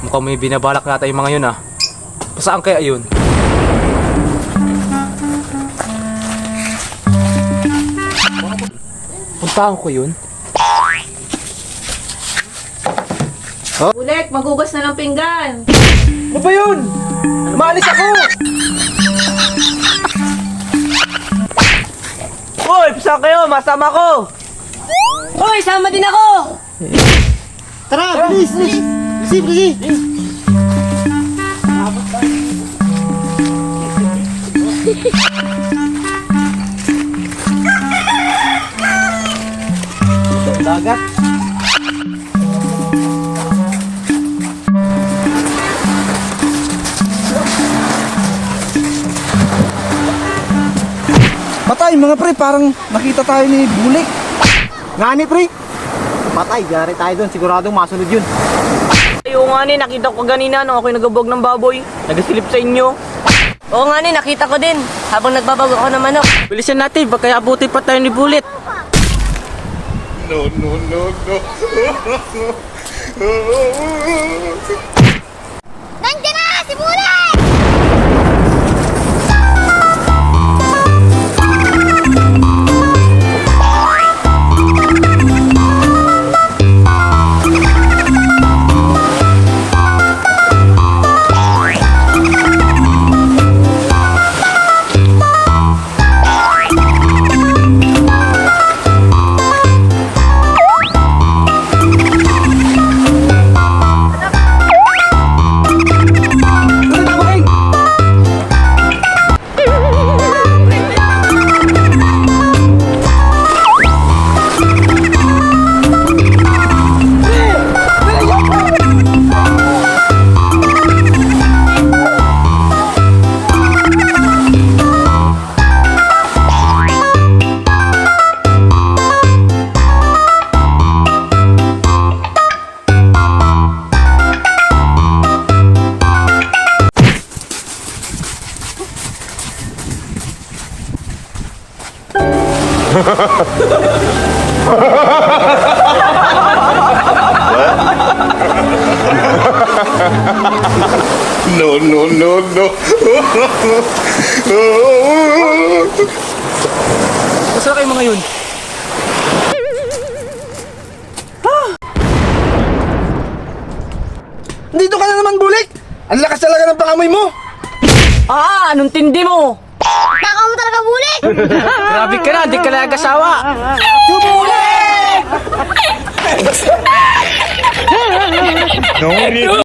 Mukhang may binabalak nata yung mga yun ah. Saan kaya yun? Puntahan ko yun. Bulik, magugas na ng pinggan. Ano ba yun? Maalis ako! Hoy, saan kayo? Masama ko! Hoy, sama din ako! Tara, bilis! Bilis! Dagat. Patay mga pre, parang nakita tayo ni Bulik. Ngani pre? Patay, gari tayo doon. Siguradong masunod yun. Oo nga ni, nakita ko kanina nung ako'y nagabog ng baboy. Nagasilip sa inyo. Oo nga ni, nakita ko din. Habang nagbabag ako ng manok. Bilisan natin, baka abuti pa tayo ni Bullet. Nandiyan na! Si Bulik! Saan kayo mga yun? Dito ka na naman, Bulik! Ang lakas talaga ng pangamoy mo! Ah, anong tindi mo? Baka mo talaga, Bulik! Grabe ka na, di ka na nag-asawa. Bulik!